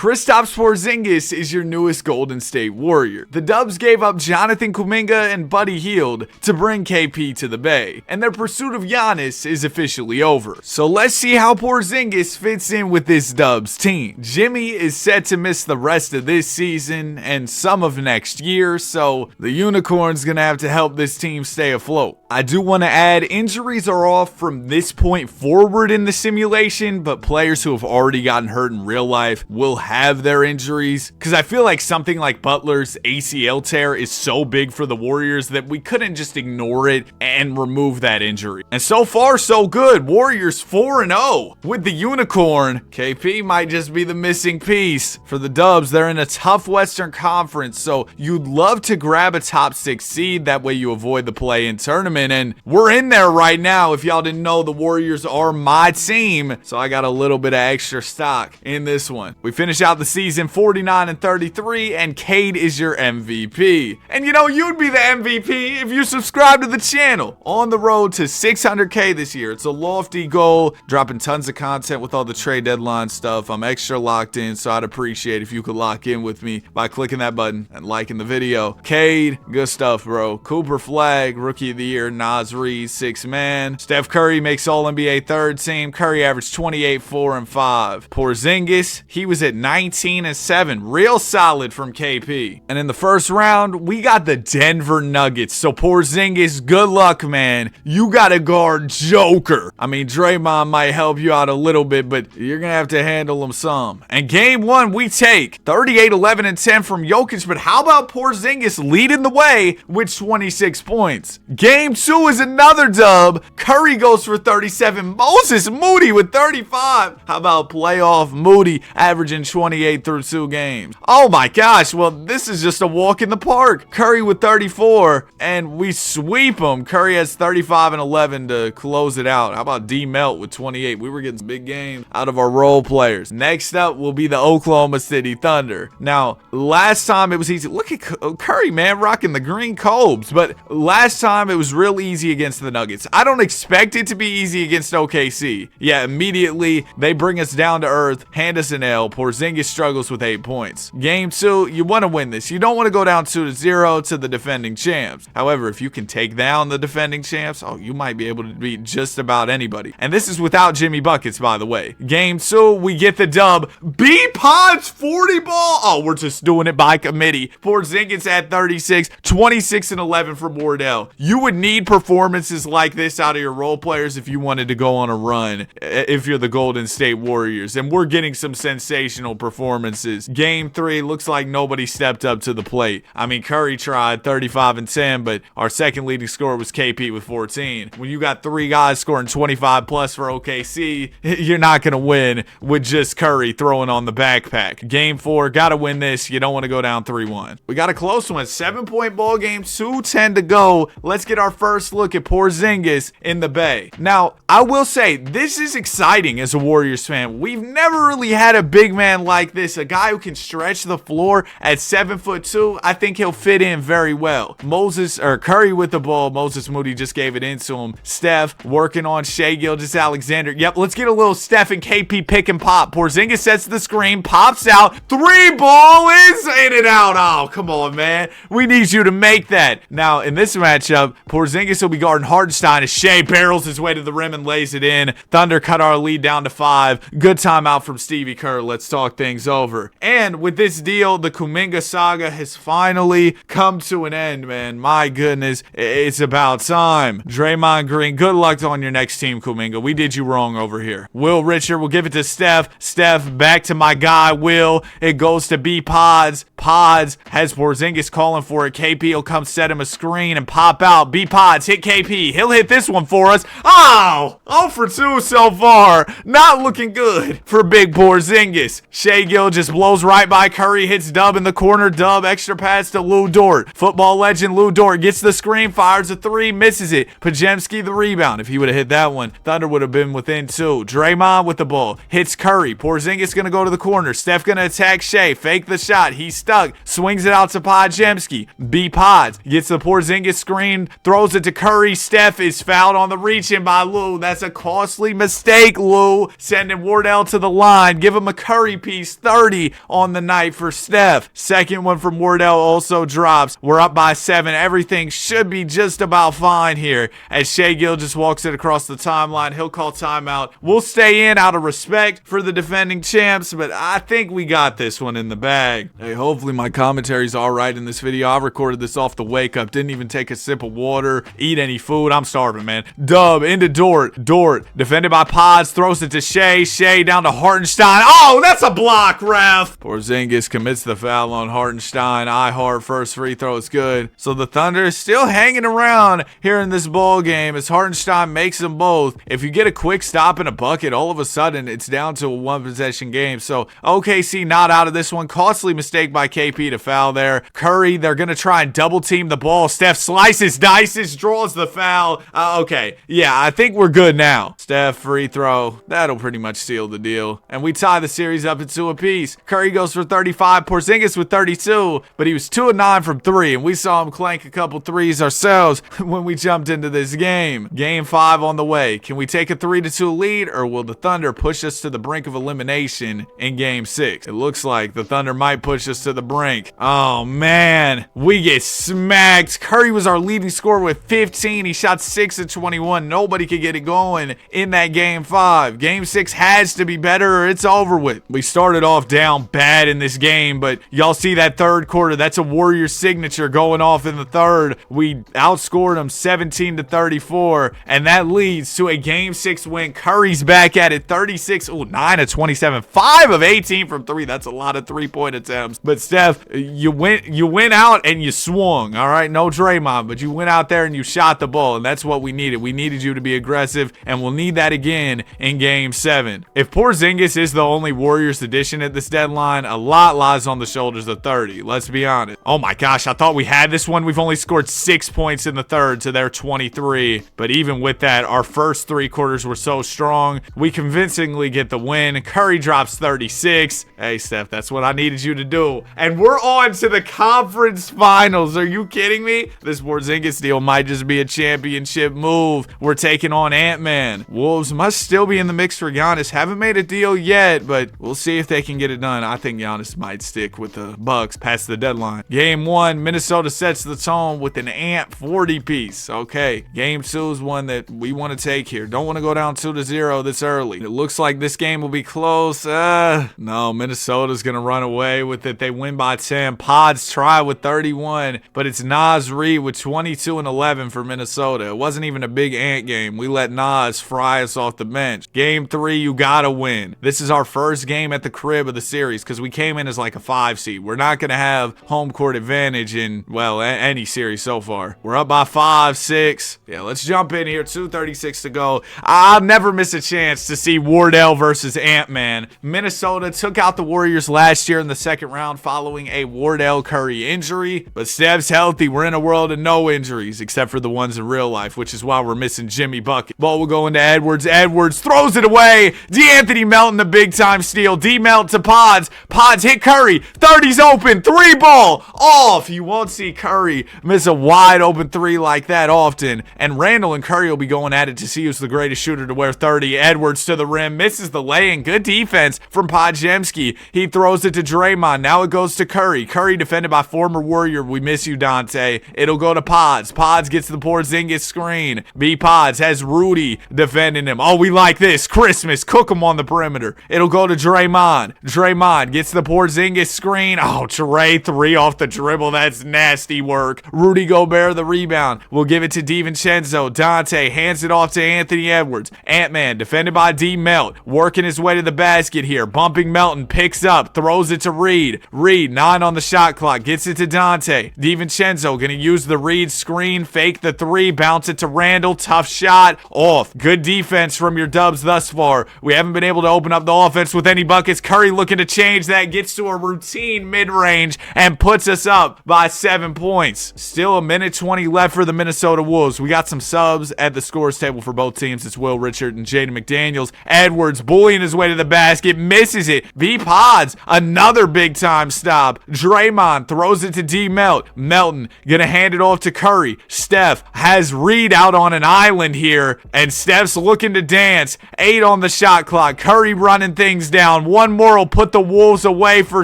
Kristaps Porzingis is your newest Golden State Warrior. The Dubs gave up Jonathan Kuminga and Buddy Hield to bring KP to the Bay, and their pursuit of Giannis is officially over. So let's see how Porzingis fits in with this Dubs team. Jimmy is set to miss the rest of this season and some of next year, so the Unicorn's gonna have to help this team stay afloat. I do want to add, injuries are off from this point forward in the simulation, but players who have already gotten hurt in real life will have their injuries, because I feel like something like Butler's ACL tear is so big for the Warriors that we couldn't just ignore it and remove that injury. And so far, so good. Warriors 4-0 with the Unicorn. KP might just be the missing piece. For the Dubs, they're in a tough Western Conference, so you'd love to grab a top 6 seed. That way you avoid the play-in tournament, and we're in there right now. If y'all didn't know, the Warriors are my team, so I got a little bit of extra stock in this one. We finish out the season 49-33, and Cade is your MVP. And you know, you'd be the MVP if you subscribe to the channel. On the road to 600K this year. It's a lofty goal, dropping tons of content with all the trade deadline stuff. I'm extra locked in, so I'd appreciate if you could lock in with me by clicking that button and liking the video. Cade, good stuff, bro. Cooper Flag, Rookie of the Year. Nas Reed, 6th man. Steph Curry makes All-NBA 3rd team. Curry averaged 28, 4, and 5. Porzingis, he was at 19 and 7. Real solid from KP. And in the first round, we got the Denver Nuggets. So Porzingis, good luck, man. You got to guard Joker. I mean, Draymond might help you out a little bit, but you're going to have to handle him some. And game 1, we take 38, 11, and 10 from Jokic. But how about Porzingis leading the way with 26 points? Game 2 is another dub. Curry goes for 37. Moses Moody with 35. How about playoff Moody averaging 28 through 2 games? Oh my gosh, well, this is just a walk in the park. Curry with 34, and we sweep him. Curry has 35 and 11 to close it out. How about D Melt with 28? We were getting some big games out of our role players. Next up will be the Oklahoma City Thunder. Now, last time it was easy. Look at Curry, man, rocking the green Cobes. But last time it was real easy against the Nuggets. I don't expect it to be easy against OKC. Yeah, immediately they bring us down to earth, hand us an L. Porzingis struggles with 8 points. Game 2, you want to win this. You don't want to go down 2-0 to the defending champs. However, if you can take down the defending champs, oh, you might be able to beat just about anybody. And this is without Jimmy Buckets, by the way. Game 2, we get the dub. B-Pod's 40 ball. Oh, we're just doing it by committee. Porzingis at 36, 26 and 11 for Wardell. You would need performances like this out of your role players if you wanted to go on a run, if you're the Golden State Warriors. And we're getting some sensational performances. Game 3 looks like nobody stepped up to the plate. I mean, Curry tried 35 and 10, but our second leading scorer was KP with 14. When you got 3 guys scoring 25 plus for OKC, you're not going to win with just Curry throwing on the backpack. Game 4, got to win this. You don't want to go down 3-1. We got a close one. 7-point ball game, 2:10 to go. Let's get our first look at Porzingis in the Bay. Now, I will say, this is exciting as a Warriors fan. We've never really had a big man like this, a guy who can stretch the floor at 7'2". I think he'll fit in very well. Curry with the ball. Moses Moody just gave it into him. Steph working on Shai Gilgeous-Alexander. Yep, let's get a little Steph and KP pick and pop. Porzingis sets the screen, pops out. 3 ball is in and out. Oh, come on, man. We need you to make that. Now, in this matchup, Porzingis will be guarding Hardenstein as Shai barrels his way to the rim and lays it in. Thunder cut our lead down to 5. Good timeout from Stevie Kerr. Let's talk things over. And with this deal, the Kuminga saga has finally come to an end, man. My goodness, it's about time. Draymond Green, good luck on your next team, Kuminga. We did you wrong over here. Will Richard will give it to Steph. Steph back to my guy, Will. It goes to B-Pods. Pods has Porzingis calling for it. KP will come set him a screen and pop out. B-Pods hit KP. He'll hit this one for us. Oh! 0 for 2 so far. Not looking good for big Porzingis. Shai Gil just blows right by Curry. Hits Dub in the corner. Dub extra pass to Lou Dort. Football legend Lou Dort gets the screen. Fires a 3. Misses it. Pajemski the rebound. If he would have hit that one, Thunder would have been within 2. Draymond with the ball. Hits Curry. Porzingis going to go to the corner. Steph going to attack Shai. Fake the shot. He's stuck. Swings it out to Pajemski. B-Pods gets the Porzingis screen. Throws throws it to Curry. Steph is fouled on the reach-in by Lou. That's a costly mistake, Lou. Sending Wardell to the line. Give him a Curry piece. 30 on the night for Steph. Second one from Wardell also drops. We're up by 7. Everything should be just about fine here as Shai Gilgeous walks it across the timeline. He'll call timeout. We'll stay in out of respect for the defending champs, but I think we got this one in the bag. Hey, hopefully my commentary's all right in this video. I recorded this off the wake up. Didn't even take a sip of water, eat any food. I'm starving, man. Dub into Dort. Dort defended by Pods. Throws it to Shai. Shai down to Hartenstein. Oh, that's a block, ref. Porzingis commits the foul on Hartenstein. Hart first free throw is good. So the Thunder is still hanging around here in this ball game as Hartenstein makes them both. If you get a quick stop and a bucket, all of a sudden it's down to a one possession game. So OKC not out of this one. Costly mistake by KP to foul there. Curry, they're going to try and double team the ball. Steph slices, dices, draws the foul. Okay, yeah, I think we're good now. Steph free throw. That'll pretty much seal the deal. And we tie the series up at 2 apiece. Curry goes for 35. Porzingis with 32, but he was 2 of 9 from 3, and we saw him clank a couple threes ourselves when we jumped into this game. Game 5 on the way. Can we take a 3-2 lead, or will the Thunder push us to the brink of elimination in Game 6? It looks like the Thunder might push us to the brink. Oh, man. We get smacked. Curry was our leading scorer with 15. He shot 6 of 21. Nobody could get it going in that Game 5. Game 6 has to be better, or it's over with. We started off down bad in this game, but y'all see that third quarter. That's a Warriors signature going off in the third. We outscored them 17-34, and that leads to a Game 6 win. Curry's back at it, 36, 9 of 27, 5 of 18 from 3. That's a lot of three-point attempts. But Steph, you went out and you swung, all right? No Draymond, but you went out there and you shot the ball, and that's what we needed. We needed you to be aggressive, and we'll need that again in Game 7. If Porzingis is the only Warriors addition at this deadline, a lot lies on the shoulders of 30. Let's be honest. Oh my gosh, I thought we had this one. We've only scored 6 points in the third to their 23. But even with that, our first 3 quarters were so strong. We convincingly get the win. Curry drops 36. Hey, Steph, that's what I needed you to do. And we're on to the conference finals. Are you kidding me? This Porzingis deal might just be a championship move. We're taking on Ant-Man. Wolves must still be in the mix for Giannis. Haven't made a deal yet, but we'll see if they can get it done. I think Giannis might stick with the Bucks past the deadline. Game 1, Minnesota sets the tone with an Ant 40 piece. Okay, Game 2 is one that we want to take here. Don't want to go down 2-0 this early. It looks like this game will be close. No, Minnesota's going to run away with it. They win by 10. Pods try with 31, but it's Nas Reed with 22 and 11 for Minnesota. It wasn't even a big Ant game. We let Nas fry us off the bench. Game 3, you gotta win. This is our first game at the crib of the series because we came in as like a 5 seed. We're not gonna have home court advantage in, well, any series so far. We're up by 5, 6. Yeah, let's jump in here. 2:36 to go. I'll never miss a chance to see Wardell versus Ant-Man. Minnesota took out the Warriors last year in the second round following a Wardell Curry injury, but Steph's healthy. We're in a world of no injuries except for the ones in real life, which is why we're missing Jimmy Bucket. Ball will go into Edwards. Edwards throws it away. D'Anthony Melton, the big time steal. D-Melt to Pods. Pods hit Curry. 30's open. 3 ball off. You won't see Curry miss a wide open 3 like that often. And Randall and Curry will be going at it to see who's the greatest shooter to wear 30. Edwards to the rim. Misses the lay-in. Good defense from Podziemski. He throws it to Draymond. Now it goes to Curry. Curry defended by former Warrior. We miss you, Dante. It'll go to Pods. Pods gets the Porzingis screen. B. Pods has Rudy defending him. Oh, we like this. Christmas. Cook him on the perimeter. It'll go to Draymond. Draymond gets the Porzingis screen. Oh, Trey 3 off the dribble. That's nasty work. Rudy Gobert the rebound. We'll give it to DiVincenzo. Dante hands it off to Anthony Edwards. Ant-Man defended by D-Melt. Working his way to the basket here. Bumping Melton. Picks up. Throws it to Reed. Reed 9 on the shot clock. Gets it to Dante. DiVincenzo gonna use the Reed screen. Fake the 3. Bounce it to Randall. Tough shot. Off. Good defense from your Dubs thus far. We haven't been able to open up the offense with any buckets. Curry looking to change that. Gets to a routine mid-range and puts us up by 7 points. Still a minute 20 left for the Minnesota Wolves. We got some subs at the scores table for both teams. It's Will Richard and Jaden McDaniels. Edwards bullying his way to the basket. Misses it. B. Pods. Another big time stop. Draymond throws it to D. Melt. Melton gonna hand it off to Curry. Steph has Reed out on an island here, and Steph's looking to dance. 8 on the shot clock. Curry running things down. One more will put the Wolves away for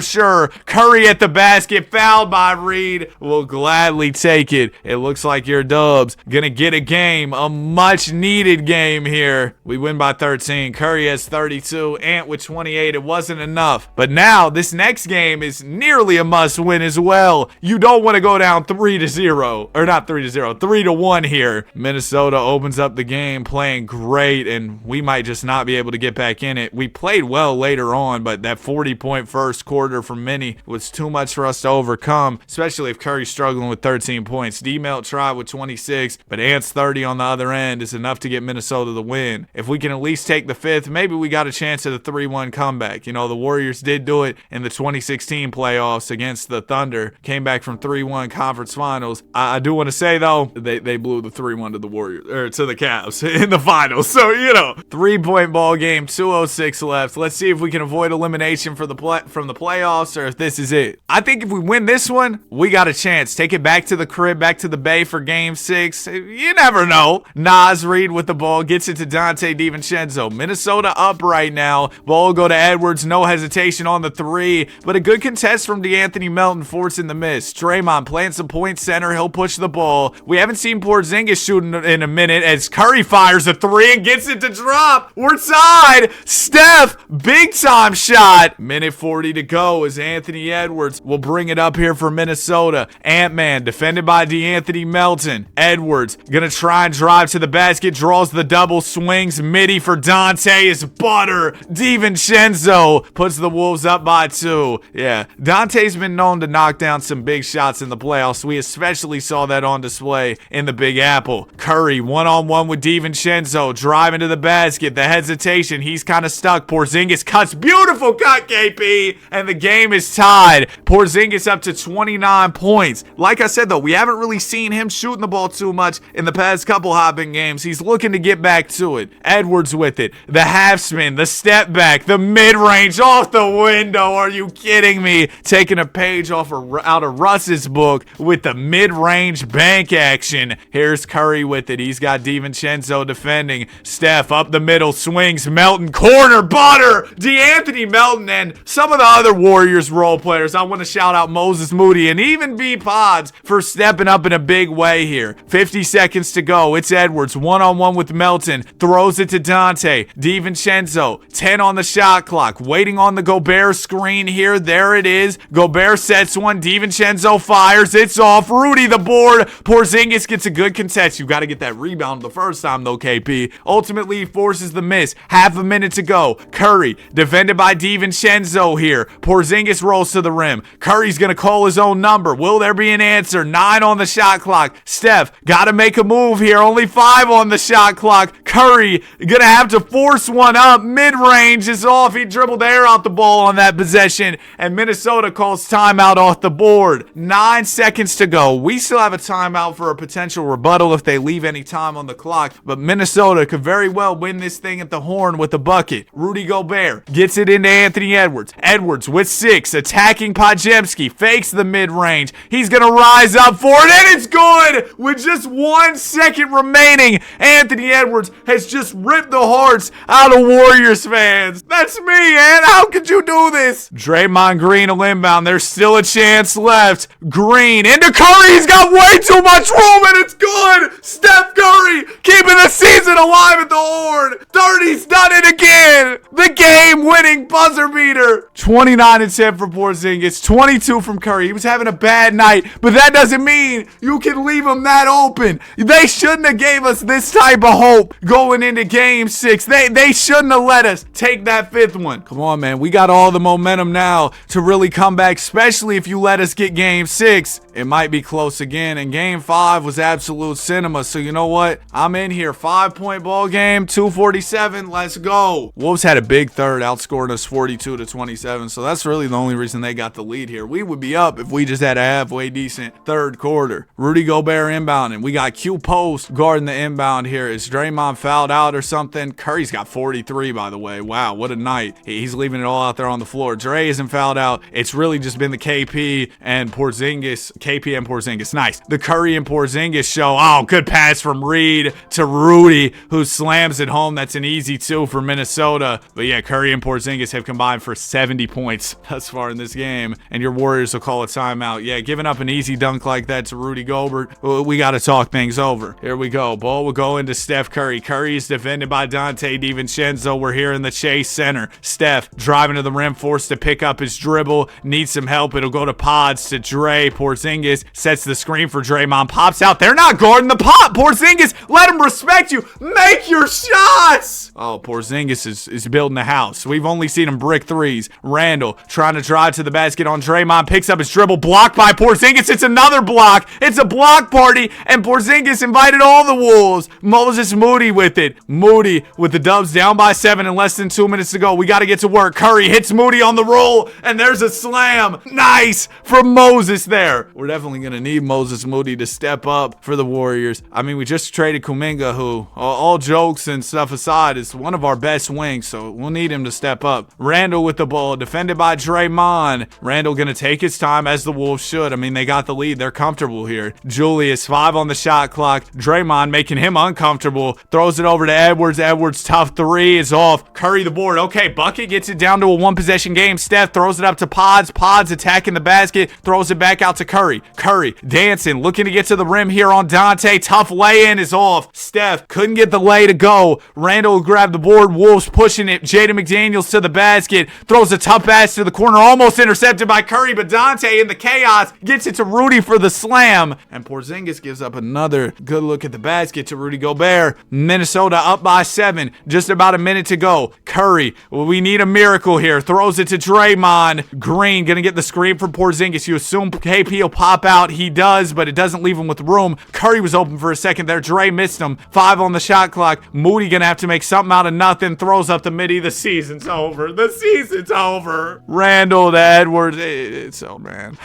sure. Curry at the basket, fouled by Reed. Will gladly take it. It looks like your Dubs gonna get a game, a much needed game here. We win by 13. Curry has 32. Ant with 28. It wasn't enough. But now this next game is nearly a must win as well. You don't want to go down 3-0, or not 3-0, 3-1 here. Minnesota opens up the game playing great, and we might just not be able to get back in it. We played well later on, but that 40-point first quarter from Minnie was too much for us to overcome, especially if Curry's struggling with 13 points. D-Melt tried with 26, but Ant's 30 on the other end is enough to get Minnesota the win. If we can at least take the fifth, maybe we got a chance at a 3-1 comeback. You know, the Warriors did do it in the 2016 playoffs against the Thunder. Came back from 3-1 conference finals. I do want to say, though, they blew the 3-1 to the Warriors, or to the Cavs in the finals. So, you know, 3-point ball game, 2:06 left. Let's see if we can avoid elimination from the playoffs, or if this is it. I think if we win this one, we got a chance. Take it back to the crib, back to the Bay for game 6. You never know. Nas Reed with the ball, gets it to Dante DiVincenzo. Minnesota up right now. Ball go to Edwards, no hesitation on the 3, but a good contest from DeAnthony Melton, forcing the miss. Draymond playing some point center, he'll push the ball. We haven't seen Porzingis shooting in a minute as Curry fires a 3 and gets it to drop. We're tied. Steph, big time shot. Minute 40 to go as Anthony Edwards will bring it up here for Minnesota. Ant-Man defended by DeAnthony Melton. Edwards gonna try and drive to the basket, draws the double, swings midi for Dante is butter. DiVincenzo puts the Wolves up by 2. Yeah, Dante's been known to knock down some big shots in the playoffs. We especially saw that on display in the Big Apple. Curry one-on-one with DiVincenzo, driving to the basket. The hesitation, he's kind of stuck. Porzingis cuts, beautiful cut, KP, and the game is tied. Porzingis up to 29 points. Like I said, though, we haven't really seen him shooting the ball too much in the past couple hopping games. He's looking to get back to it. Edwards with it. The half spin, the step back, the mid-range off the window. Are you kidding me? Taking a page out of Russ's book with the mid-range bank action. Here's Curry with it. He's got DiVincenzo defending. Steph up the middle, swings. Melton, corner, butter. DeAnthony Melton and some of the other Warriors role players. I want to shout out Moses Moody and even B Pods for stepping up in a big way here. 50 seconds to go. It's Edwards one-on-one with Melton. Throws it to Dante. DiVincenzo, 10 on the shot clock. Waiting on the Gobert screen here. There it is. Gobert sets one. DiVincenzo fires. It's off. Rudy the board. Porzingis gets a good contest. You got to get that rebound the first time, though, KP. Ultimately, he forces the miss. Half a minute to go. Curry, defended by DiVincenzo here. Porzingis rolls to the rim. Curry's going to call his own number. Will there be an answer? 9 on the shot clock. Steph, got to make a move here. Only 5 on the shot clock. Curry, going to have to force one up. Mid-range is off. He dribbled air out the ball on that possession, and Minnesota calls timeout off the board. 9 seconds to go. We still have a timeout for a potential rebuttal if they leave any time on the clock, but Minnesota could very well win this thing at the horn with a bucket. Rudy Gobert gets it into Anthony Edwards. Edwards with 6, attacking Podziemski, fakes the mid-range. He's going to rise up for it, and it's good! With just 1 second remaining, Anthony Edwards has just ripped the hearts out of Warriors fans. That's me, man. How could you do this? Draymond Green will inbound. There's still a chance left. Green into Curry. He's got way too much room, and it's good. Steph Curry keeping the season alive at the horn. 30's done it again. The game-winning buzzer beater. 29 and 10 for Porzingis. 22 from Curry. He was having a bad night, but that doesn't mean you can leave him that open. They shouldn't have gave us this type of hope going into game 6. They shouldn't have let us take that 5th one. Come on, man. We got all the momentum now to really come back, especially if you let us get game 6. It might be close again, and game 5 was absolute cinema. So you know what? I'm in here. 5-point ball game, 247. Let's go. Wolves had a big third, outscoring us 42-27. So that's really the only reason they got the lead here. We would be up if we just had a halfway decent third quarter. Rudy Gobert inbounding. We got Q Post guarding the inbound here. Is Draymond fouled out or something? Curry's got 43, by the way. Wow, what a night. He's leaving it all out there on the floor. Dre isn't fouled out. It's really just been the KP and Porzingis. KP and Porzingis. Nice. The Curry and Porzingis show. Oh, good pass from Reed to Rudy, who slams it home. That's an easy 2 for Minnesota. But yeah, Curry and Porzingis have combined for 70 points thus far in this game. And your Warriors will call a timeout. Yeah, giving up an easy dunk like that to Rudy Gobert. We got to talk things over. Here we go. Ball will go into Steph Curry. Curry is defended by Dante DiVincenzo. We're here in the Chase Center. Steph driving to the rim, forced to pick up his dribble. Needs some help. It'll go to Pods to Dre. Porzingis sets the screen for Draymond. Pops out. They're not guarding the pop. Porzingis, let him respect you. Make your shots. Oh, Porzingis is building a house. We've only seen him brick threes. Randall trying to drive to the basket on Draymond. Picks up his dribble. Blocked by Porzingis. It's another block. It's a block party. And Porzingis invited all the Wolves. Moses Moody with it. Moody with the Dubs down by 7 in less than 2 minutes to go. We got to get to work. Curry hits Moody on the roll. And there's a slam. Nice from Moses there. We're definitely going to need Moses Moody to step up for the Warriors. I mean, we just traded Kuminga, who, all jokes and stuff aside, is one of our best wings, so we'll need him to step up. Randall with the ball, defended by Draymond. Randall going to take his time, as the Wolves should. I mean, they got the lead. They're comfortable here. Julius, 5 on the shot clock. Draymond making him uncomfortable. Throws it over to Edwards. Edwards, tough 3 is off. Curry the board. Okay, Bucket gets it down to a 1-possession game. Steph throws it up to Pods. Pods attacking the basket. Throws it back out to Curry. Curry dancing, looking to get to the rim here on Dante. Tough lay-in is off. Steph couldn't get the lay to go. Randall grabbed the board. Wolves pushing it. Jaden McDaniels to the basket. Throws a tough pass to the corner. Almost intercepted by Curry, but Dante in the chaos gets it to Rudy for the slam. And Porzingis gives up another good look at the basket to Rudy Gobert. Minnesota up by 7. Just about a minute to go. Curry, we need a miracle here. Throws it to Draymond. Green gonna get the screen from Porzingis. You assume KP will pop out. He does, but it doesn't leave him with room. Curry was open for a second there. Dre missed him. 5 on the shot clock. Moody gonna have to make something out of nothing. Throws up the midi. The season's over. The season's over. Randall to Edwards. It's over, man.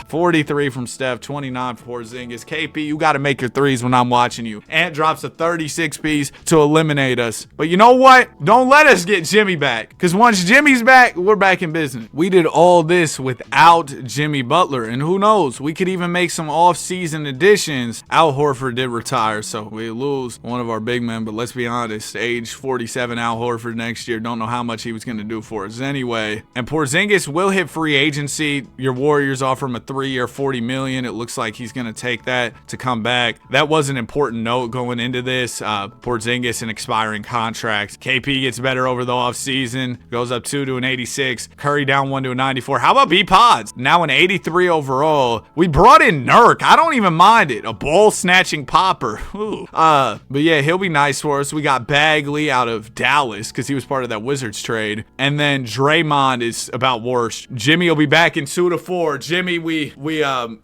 43 from Steph. 29 for Porzingis. KP, you gotta make your threes when I'm watching you. Ant drops a 36 piece to eliminate us. But you know what? Don't let us get Jimmy back. Because once Jimmy's back, we're back in business. We did all this without Jimmy Butler. And who knows? We could even make some off-season additions. Al Horford did retire, so we lose one of our big men. But let's be honest, age 47 Al Horford next year. Don't know how much he was going to do for us anyway. And Porzingis will hit free agency. Your Warriors offer him a 3-year, $40 million. It looks like he's going to take that to come back. That was an important note going into this. Porzingis an expiring contract. KP gets better over the offseason. Goes up 2 to an 86. Curry down 1 to a 94. How about B-Pods? Now an 83 overall. We brought in Nurk. I don't even mind it. A ball snatching popper. Ooh. But yeah, he'll be nice for us. We got Bagley out of Dallas because he was part of that Wizards trade. And then Draymond is about worst. Jimmy will be back in 2 to 4. Jimmy, we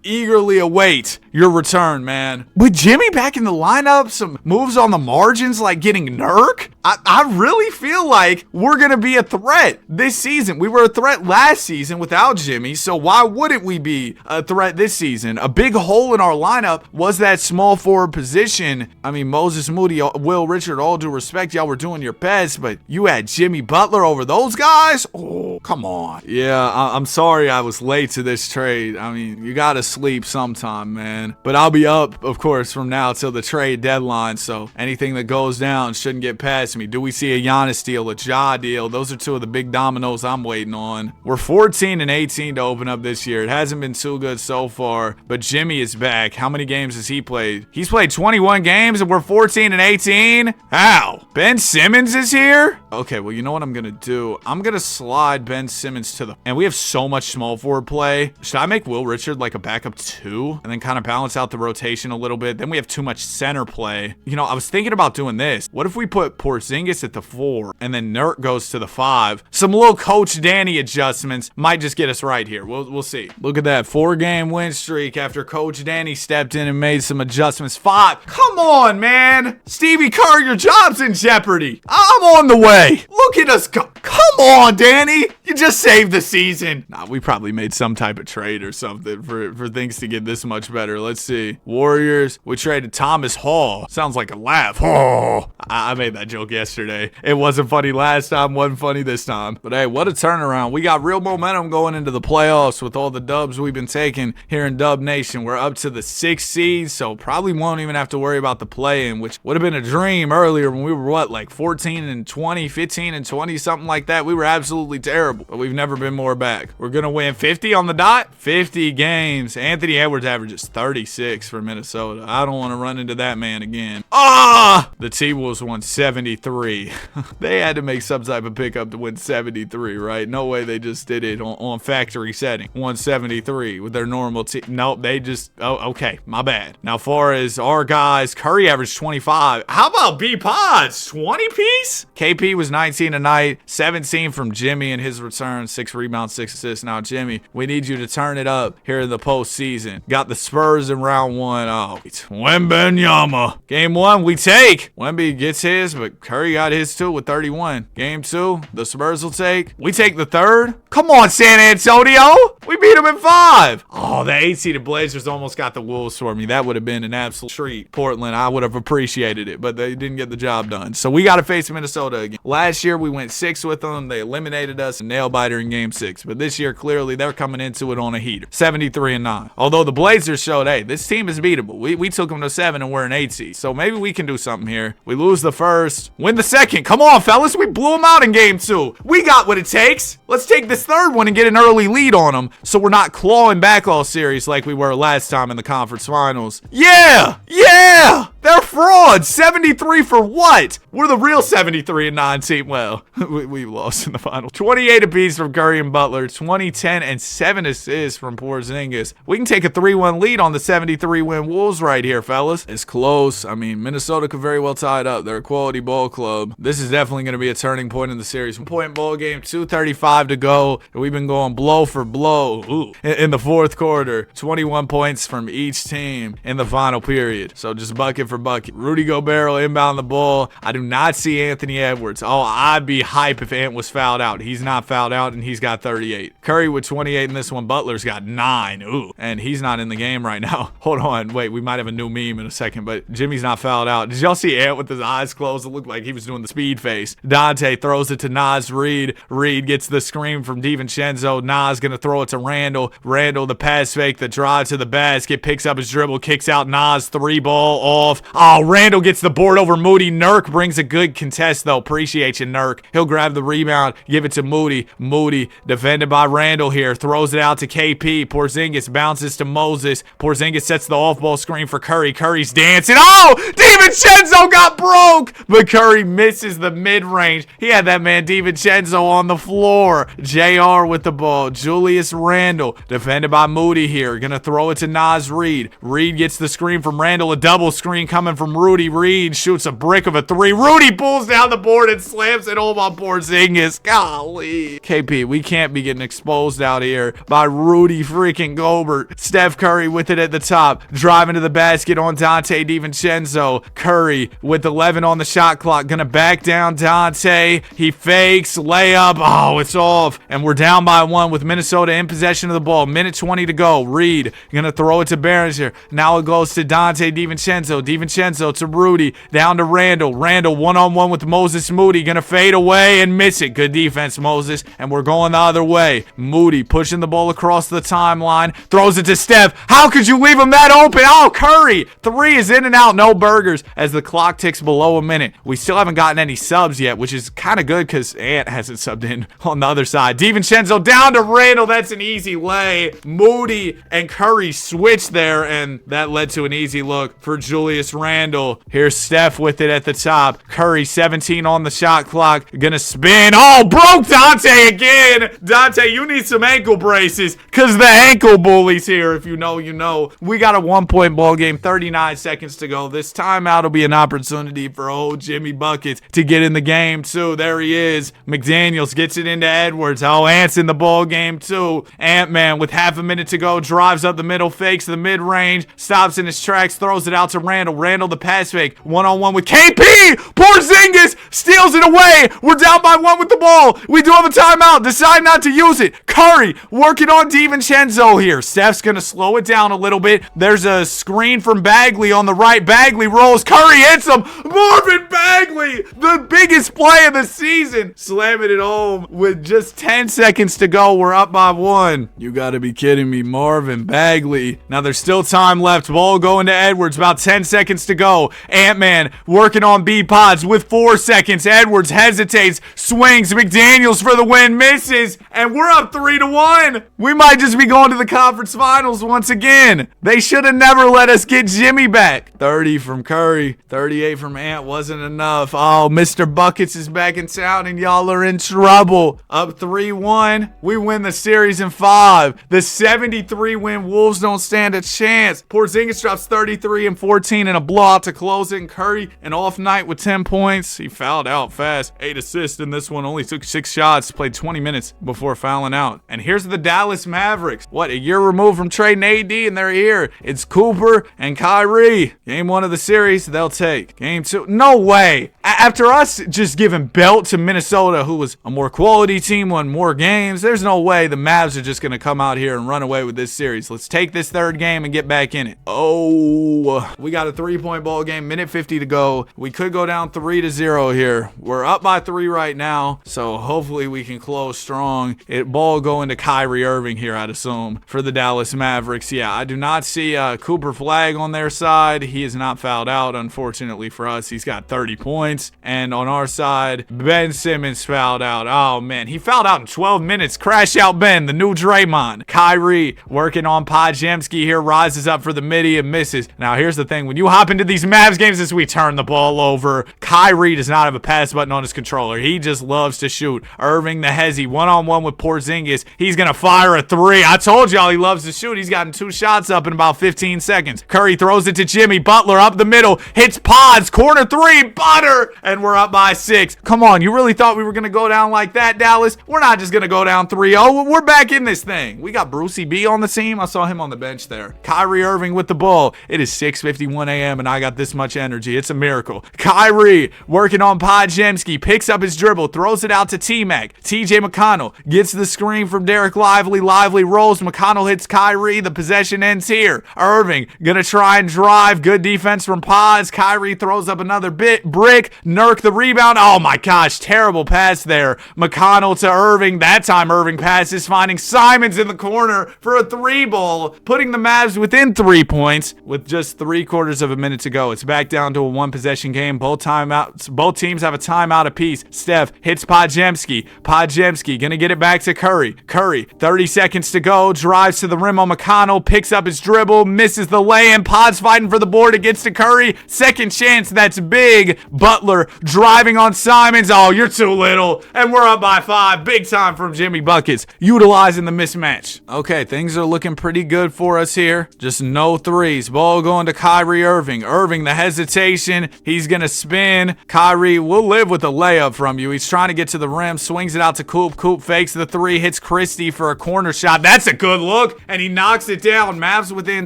eagerly await your return, man. With Jimmy back in the lineup, some moves on the margins like getting Nurk. I really feel like we're going to be a threat this season. We were a threat last season without Jimmy, so why wouldn't we be a threat this season? A big hole in our lineup was that small forward position. I mean, Moses Moody, Will Richard, all due respect, y'all were doing your best, but you had Jimmy Butler over those guys? Oh, come on. Yeah, I'm sorry I was late to this trade. I mean, you got to sleep sometime, man. But I'll be up, of course, from now till the trade deadline, so anything that goes down shouldn't get past me. Do we see a Giannis deal, a Ja deal? Those are 2 of the big dominoes I'm waiting on. We're 14 and 18 to open up this year. It hasn't been too good so far, but Jimmy is back. How many games has he played? He's played 21 games and we're 14 and 18? How? Ben Simmons is here? Okay, well, you know what I'm going to do? I'm going to slide Ben Simmons to the... And we have so much small forward play. Should I make Will Richard like a backup 2? And then kind of balance out the rotation a little bit? Then we have too much center play. You know, I was thinking about doing this. What if we put Porzingis at the 4 and then Nurk goes to the 5? Some little Coach Danny adjustments might just get us right here. We'll see. Look at that 4-game win streak after Coach Danny stepped in and made some adjustments. 5. Come on, man. Stevie Kerr, your job's in jeopardy. I'm on the way. Look at us go. Come on, Danny. You just saved the season. Nah, we probably made some type of trade or something for things to get this much better. Let's see. Warriors, we traded Thomas Hall. Sounds like a laugh. Oh, I made that joke yesterday. It wasn't funny last time, wasn't funny this time. But hey, what a turnaround. We got real momentum going into the playoffs with all the dubs we've been taking here in Dub Nation. We're up to the the 6th seed, so probably won't even have to worry about the play-in, which would have been a dream earlier when we were, like 14-20, 15-20, something like that. We were absolutely terrible, but we've never been more back. We're going to win 50 on the dot, 50 games. Anthony Edwards averages 36 for Minnesota. I don't want to run into that man again. The T-Wolves won 73. They had to make some type of pickup to win 73, right? No way they just did it on factory setting. 173 with their normal team. Nope, they just, okay, my bad. Now, far as our guys, Curry averaged 25. How about B-Pods? 20 piece? KP was 19 tonight, 17 from Jimmy in his return, 6 rebounds, 6 assists. Now, Jimmy, we need you to turn it up here in the postseason. Got the Spurs in round 1. Oh, it's Wembanyama. Game 1, we take. Wemby gets his, but Curry got his too with 31. Game 2, the Spurs will take. We take the 3rd. Come on, San Antonio. We beat them in 5. Oh, the 8-seeded Blazers almost got the Wolves for me. That would have been an absolute treat. Portland, I would have appreciated it, but they didn't get the job done. So we got to face Minnesota again. Last year, we went 6 with them. They eliminated us in nail-biter in game 6. But this year, clearly, they're coming into it on a heater. 73-9. Although the Blazers showed, hey, this team is beatable. We took them to 7 and we're an 8 seed. So maybe we can do something here. We lose the 1st. Win the 2nd. Come on, fellas. We blew them out in game 2. We got what it takes. Let's take this 3rd one and get an early lead on them so we're not clawing back all series like we were last time in the conference finals. Yeah! Yeah! They're frauds. 73 for what? We're the real 73-9 team. Well, we lost in the final. 28 apiece from Curry and Butler. 20, 10, and 7 assists from Porzingis. We can take a 3-1 lead on the 73-win Wolves right here, fellas. It's close. I mean, Minnesota could very well tie it up. They're a quality ball club. This is definitely going to be a turning point in the series. 1-point ball game, 2:35 to go. We've been going blow for blow in the 4th quarter. 21 points from each team in the final period. So just bucket for bucket. Rudy Gobert inbound the ball. I do not see Anthony Edwards. Oh, I'd be hype if Ant was fouled out. He's not fouled out, and he's got 38. Curry with 28 in this one. Butler's got 9. Ooh, and he's not in the game right now. Hold on. Wait, we might have a new meme in a second, but Jimmy's not fouled out. Did y'all see Ant with his eyes closed? It looked like he was doing the speed face. Dante throws it to Naz Reid. Reid gets the screen from DiVincenzo. Naz gonna throw it to Randall. Randall, the pass fake, the drive to the basket, picks up his dribble, kicks out Naz, 3-ball off. Oh, Randall gets the board over Moody. Nurk brings a good contest, though. Appreciate you, Nurk. He'll grab the rebound, give it to Moody. Moody, defended by Randall here, throws it out to KP. Porzingis bounces to Moses. Porzingis sets the off-ball screen for Curry. Curry's dancing. Oh, DiVincenzo got broke, but Curry misses the mid-range. He had that man DiVincenzo on the floor. JR with the ball. Julius Randle, defended by Moody here. Gonna throw it to Naz Reid. Reid gets the screen from Randall. A double screen coming from Rudy. Reid shoots a brick of a 3. Rudy pulls down the board and slams it home on Porzingis. Golly. KP, we can't be getting exposed out here by Rudy freaking Gobert. Steph Curry with it at the top. Driving to the basket on Dante DiVincenzo. Curry with 11 on the shot clock. Gonna back down Dante. He fakes. Layup. Oh, it's off. And we're down by 1 with Minnesota in possession of the ball. Minute 20 to go. Reid gonna throw it to Behringer. Now it goes to Dante DiVincenzo. DiVincenzo to Rudy. Down to Randall. Randall one-on-one with Moses Moody. Gonna fade away and miss it. Good defense, Moses. And we're going the other way. Moody pushing the ball across the timeline. Throws it to Steph. How could you leave him that open? Oh, Curry. 3 is in and out. No burgers as the clock ticks below a minute. We still haven't gotten any subs yet, which is kind of good because Ant hasn't subbed in on the other side. DiVincenzo down to Randall. That's an easy lay. Moody and Curry switched there, and that led to an easy look for Julius Randle. Here's Steph with it at the top. Curry 17 on the shot clock. Gonna spin. Oh, broke Dante again. Dante, you need some ankle braces because the ankle bully's here. If you know, you know. We got a 1-point ball game. 39 seconds to go. This timeout will be an opportunity for old Jimmy Buckets to get in the game too. There he is. McDaniels gets it into Edwards. Oh, Ant's in the ball game too. Ant-Man with half a minute to go drives up the middle, fakes the mid-range, stops in his tracks, throws it out to Randall. Randall the pass fake. One-on-one with KP. Porzingis steals it away. We're down by 1 with the ball. We do have a timeout. Decide not to use it. Curry working on DiVincenzo here. Steph's going to slow it down a little bit. There's a screen from Bagley on the right. Bagley rolls. Curry hits him. Marvin Bagley, the biggest play of the season. Slamming it home with just 10 seconds to go. We're up by 1. You got to be kidding me. Marvin Bagley. Now there's still time left. Ball going to Edwards. About 10 seconds to go. Ant-Man working on B-Pods with 4 seconds. Edwards hesitates. Swings. McDaniels for the win. Misses. And we're up 3-1. We might just be going to the conference finals once again. They should have never let us get Jimmy back. 30 from Curry. 38 from Ant. Wasn't enough. Oh, Mr. Buckets is back in town and y'all are in trouble. Up 3-1. We win the series in 5. The 73-win Wolves don't stand a chance. Porzingis drops 33 and 14 in a blowout to close it. And Curry, an off night with 10 points. He fouled out fast. 8 assists in this one. Only took 6 shots. Played 20 minutes before fouling out. And here's the Dallas Mavericks. What, a year removed from trading AD and they're here. It's Cooper and Kyrie. Game 1 of the series, they'll take. Game 2, no way. After us just giving belt to Minnesota, who was a more quality team, won more games, there's no way the Mavs are just going to come out here and run away with this series. Let's take this 3rd game and get back in it. Oh, we got a 3-point ball game, minute 50 to go. We could go down 3-0 here. We're up by 3 right now, so hopefully we can close strong. Ball going to Kyrie Irving here, I'd assume, for the Dallas Mavericks. Yeah, I do not see Cooper Flag on their side. He is not fouled out, unfortunately for us. He's got 30 points. And on our side, Ben Simmons fouled out. Oh, man. He fouled out in 12 minutes. Crash out Ben, the new Draymond. Kyrie working on Podziemski here. Rises up for the midi and misses. Now, here's the thing. When you hop into these Mavs games, as we turn the ball over, Kyrie does not have a pass button on his controller. He just loves to shoot. Irving the Hezzy, one-on-one with Porzingis. He's going to fire a 3. I told y'all he loves to shoot. He's gotten 2 shots up in about 15 seconds. Curry throws it to Jimmy Butler up the middle. Hits Pods. Corner 3. Butter. And we're up by 6. Come on. You really thought we were going to go down like that, Dallas? We're not just going to go down 3-0. We're back in this thing. We got Brucey B on the team. I saw him on the bench there. Kyrie Irving with the ball. It is 6:51 a.m. and I got this much energy. It's a miracle. Kyrie working on Podziemski. Picks up his dribble. Throws it out to T-Mac. TJ McConnell gets the screen from Derek Lively. Lively rolls. McConnell hits Kyrie. The possession ends here. Irving gonna try and drive. Good defense from Pods. Kyrie throws up another brick. Nurk the rebound. Oh my gosh, terrible pass there. McConnell to Irving. That time Irving passes, finding Simons in the corner for a 3-ball, putting the Mavs within 3 points with just 3/4 of a minute to go. It's back down to a 1-possession game. Both teams have a timeout apiece. Steph hits Podziemski. Podziemski gonna get it back to Curry. Curry, 30 seconds to go. Drives to the rim on McConnell. Picks up his dribble. Misses the lay-in. Pod's fighting for the board. It gets to Curry. Second chance. That's big. Butler driving on Simons. Oh, you're too little. And we're up by 5. Big time from Jimmy Buckets. Utilizing the mismatch. Okay, things are looking pretty good for us here. Just no threes. Ball going to Kyrie Irving. Irving, the hesitation. He's going to spin. Kyrie will live with a layup from you. He's trying to get to the rim. Swings it out to Coop. Coop fakes the 3. Hits Christie for a corner shot. That's a good look. And he knocks it down. Mavs within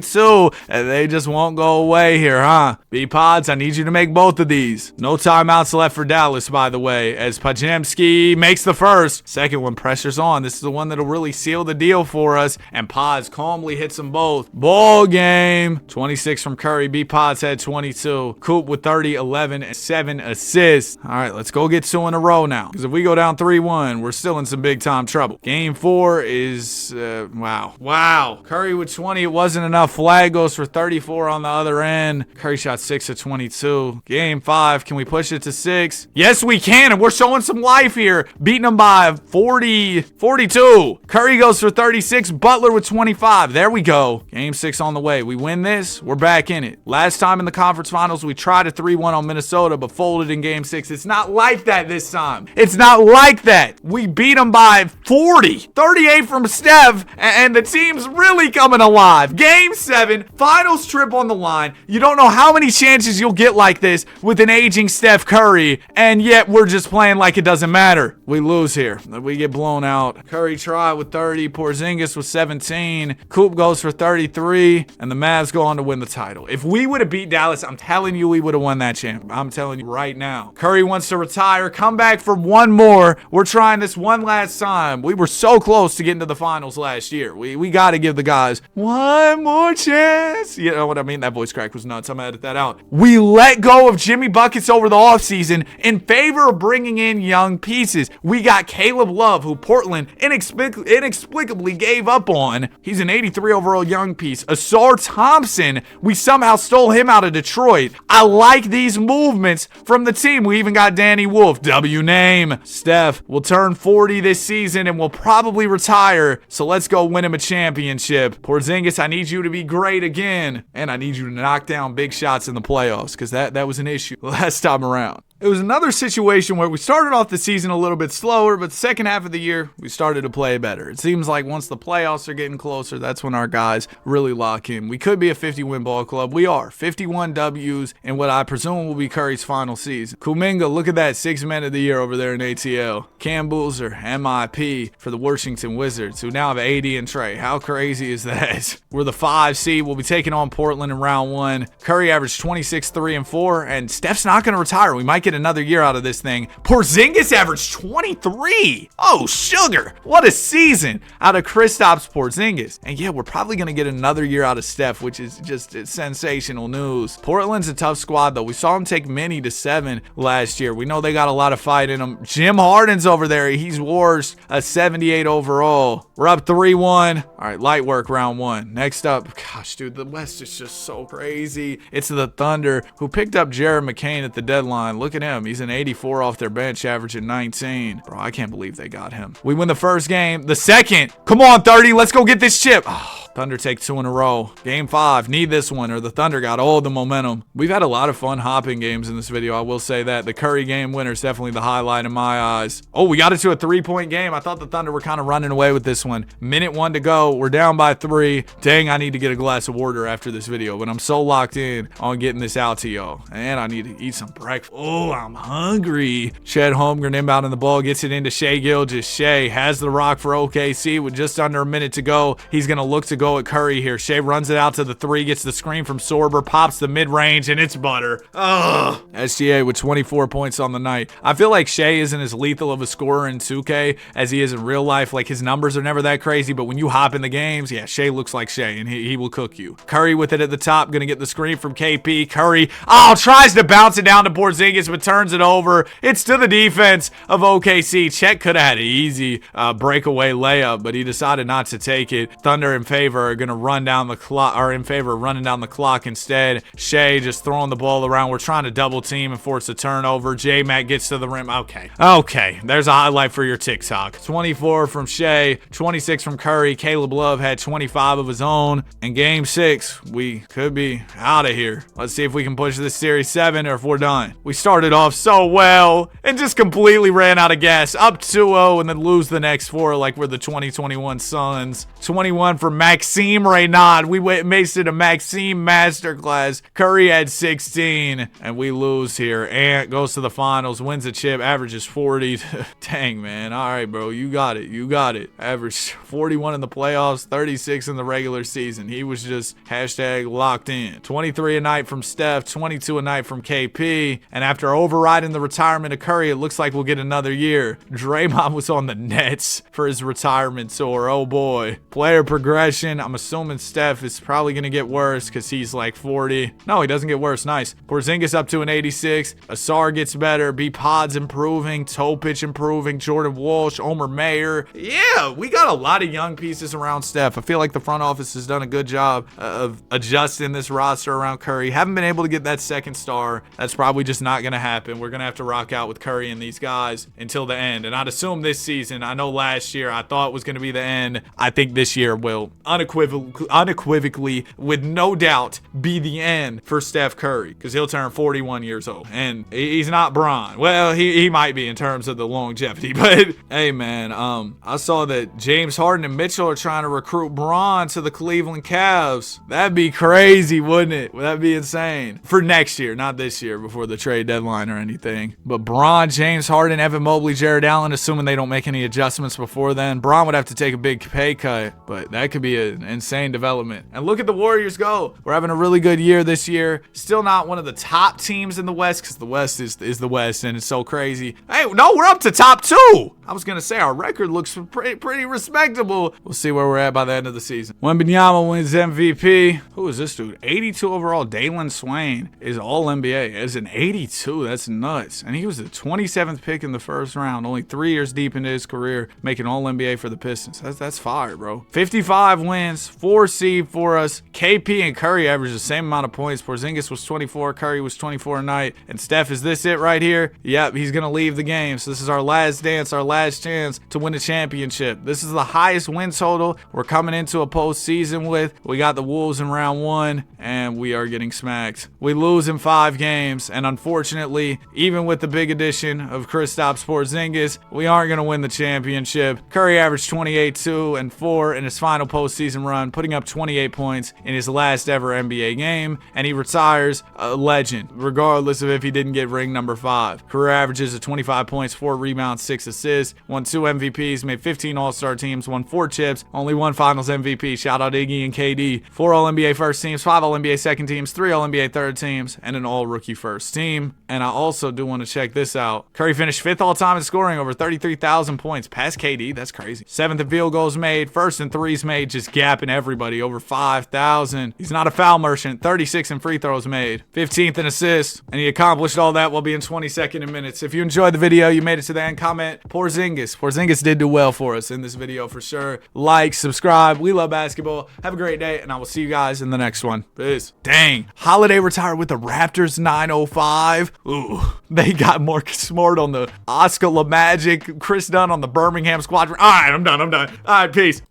2. And they just won't go away here, huh? B-Pods, I need you to make both of these. No timeouts left for Dallas, by the way, as Podziemski makes the first. Second one, pressure's on. This is the one that'll really seal the deal for us. And Pods calmly hits them both. Ball game. 26 from Curry. B-Pods had 22. Coop with 30, 11, and 7 assists. All right, let's go get 2 in a row now. Because if we go down 3-1, we're still in some big time trouble. Game 4 is, wow. Curry with 20. It wasn't enough. Flag goes for 34 on the other end. Curry shot 6 of 22. Game 5. Can we push it to 6? Yes, we can. And we're showing some life here. Beating them by 42. Curry goes for 36. Butler with 25. There we go. Game 6 on the way. We win this. We're back in it. Last time in the conference finals, we tried a 3-1 on Minnesota, but folded in game 6. It's not like that this time. It's not like that. We beat them by 40. 38 from Steph, and the team's really coming alive. Game 7, finals trip on the line. You don't know how many chances you'll get like this with an aging Steph Curry, and yet we're just playing like it doesn't matter. We lose here. We get blown out. Curry tried with 30. Porzingis with 17. Coop goes for 33, and the Mavs go on to win the title. If we would have have beat Dallas, I'm telling you we would have won that champ. I'm telling you right now. Curry wants to retire, come back for one more. We're trying this one last time. We were so close to getting to the finals last year. We got to give the guys one more chance. You know what I mean? That voice crack was nuts. I'm going to edit that out. We let go of Jimmy Buckets over the offseason in favor of bringing in young pieces. We got Caleb Love, who Portland inexplicably gave up on. He's an 83 overall young piece. Asar Thompson, we somehow stole him out of Detroit. I like these movements from the team. We even got Danny Wolf. W name. Steph will turn 40 this season and will probably retire. So let's go win him a championship. Porzingis, I need you to be great again. And I need you to knock down big shots in the playoffs, because that was an issue last time around. It was another situation where we started off the season a little bit slower, but the second half of the year, we started to play better. It seems like once the playoffs are getting closer, that's when our guys really lock in. We could be a 50-win ball club. We are. 51 W's in what I presume will be Curry's final season. Kuminga, look at that. 6 men of the year over there in ATL. Cam Boozer, MIP for the Washington Wizards, who now have AD and Trey. How crazy is that? We're the 5 seed. We'll be taking on Portland in round 1. Curry averaged 26, 3, and 4, and Steph's not going to retire. We might get another year out of this thing. Porzingis averaged 23. Oh, sugar. What a season out of Kristaps Porzingis. And yeah, we're probably going to get another year out of Steph, which is just sensational news. Portland's a tough squad, though. We saw them take many to 7 last year. We know they got a lot of fight in them. Jim Harden's over there. He's worst, a 78 overall. We're up 3-1. All right, light work round 1. Next up, gosh, dude, the West is just so crazy. It's the Thunder, who picked up Jared McCain at the deadline. Look at him. He's an 84 off their bench, averaging 19. Bro, I can't believe they got him. We win the first game. The second. Come on, 30. Let's go get this chip. Oh, Thunder take 2 in a row. Game 5. Need this one, or the Thunder got all the momentum. We've had a lot of fun hopping games in this video. I will say that. The Curry game winner is definitely the highlight in my eyes. Oh, we got it to a 3-point game. I thought the Thunder were kind of running away with this one. Minute 1 to go. We're down by 3. Dang, I need to get a glass of water after this video, but I'm so locked in on getting this out to y'all. And I need to eat some breakfast. Oh, I'm hungry. Chet Holmgren inbounding the ball, gets it into Shai Gilgeous. Shai has the rock for OKC with just under a minute to go. He's going to look to go at Curry here. Shai runs it out to the 3, gets the screen from Sorber, pops the mid-range, and it's butter. Ugh. SGA with 24 points on the night. I feel like Shai isn't as lethal of a scorer in 2K as he is in real life. Like, his numbers are never that crazy, but when you hop in the games, yeah, Shai looks like Shai, and he will cook you. Curry with it at the top, going to get the screen from KP. Curry, tries to bounce it down to Porzingis, but turns it over. It's to the defense of OKC. Chet could have had an easy breakaway layup, but he decided not to take it. Thunder in favor are going to run down the clock, or in favor of running down the clock instead. Shai just throwing the ball around. We're trying to double team and force a turnover. J-Mac gets to the rim. Okay. There's a highlight for your TikTok. 24 from Shai, 26 from Curry. Caleb Love had 25 of his own. In game 6, we could be out of here. Let's see if we can push this series 7 or if we're done. We started off so well and just completely ran out of gas. Up 2-0 and then lose the next 4 like we're the 2021 Suns. 21 for Maxime Reynaud. We maced it a Maxime masterclass. Curry had 16 and we lose here. Ant goes to the finals, wins a chip, averages 40. Dang, man. All right, bro. You got it. Averaged 41 in the playoffs, 36 in the regular season. He was just hashtag locked in. 23 a night from Steph, 22 a night from KP. And after overriding the retirement of Curry, it looks like we'll get another year. Draymond was on the Nets for his retirement tour. Oh boy. Player progression. I'm assuming Steph is probably going to get worse because he's like 40. No, he doesn't get worse. Nice. Porzingis up to an 86. Asar gets better. B-Pod's improving. Topic improving. Jordan Walsh. Omer Mayer. Yeah, we got a lot of young pieces around Steph. I feel like the front office has done a good job of adjusting this roster around Curry. Haven't been able to get that second star. That's probably just not going to happen. We're going to have to rock out with Curry and these guys until the end. And I'd assume this season, I know last year I thought it was going to be the end. I think this year will unequivocally, with no doubt, be the end for Steph Curry because he'll turn 41 years old. And he's not Bron. Well, he might be in terms of the longevity. But, hey, man, I saw that James Harden and Mitchell are trying to recruit Bron to the Cleveland Cavs. That'd be crazy, wouldn't it? That'd be insane. For next year, not this year before the trade deadline or anything. But Bron, James Harden, Evan Mobley, Jared Allen, assuming they don't make any adjustments before then. Bron would have to take a big pay cut, but that could be good. Insane development. And look at the Warriors go. We're having a really good year this year. Still not one of the top teams in the West because the West is the West and it's so crazy. Hey, no, we're up to top 2. I was going to say our record looks pretty respectable. We'll see where we're at by the end of the season. Wembanyama wins MVP. Who is this dude? 82 overall. Dalen Swain is all NBA. It's an 82. That's nuts. And he was the 27th pick in the first round. Only 3 years deep into his career, making all NBA for the Pistons. That's fire, bro. 55 wins, 4 seed for us. KP and Curry averaged the same amount of points. Porzingis was 24. Curry was 24 a night. And Steph, is this it right here? Yep, he's going to leave the game. So this is our last dance, our last chance to win a championship. This is the highest win total we're coming into a postseason with. We got the Wolves in round 1, and we are getting smacked. We lose in 5 games, and unfortunately, even with the big addition of Kristaps Porzingis, we aren't going to win the championship. Curry averaged 28, 2, and 4 in his final postseason run, putting up 28 points in his last ever NBA game, and he retires a legend, regardless of if he didn't get ring number 5. Career averages of 25 points, 4 rebounds, 6 assists, won 2 MVPs, made 15 All-Star teams, won 4 chips, only 1 Finals MVP. Shout out Iggy and KD. 4 All-NBA first teams, 5 All-NBA second teams, 3 All-NBA third teams, and an All-Rookie first team. And I also do want to check this out. Curry finished 5th all-time in scoring, over 33,000 points. Past KD, that's crazy. 7th in field goals made, 1st in threes made, just gapping everybody, over 5,000. He's not a foul merchant. 36 in free throws made, 15th in assists, and he accomplished all that while being 22nd in minutes. If you enjoyed the video, you made it to the end, comment Porzingis. Porzingis did do well for us in this video for sure. Like, subscribe. We love basketball. Have a great day, and I will see you guys in the next one. Peace. Dang. Holiday retired with the Raptors 905. Ooh, they got Marcus Smart on the Oscar LaMagic, Chris Dunn on the Birmingham Squadron. All right, I'm done. All right, peace.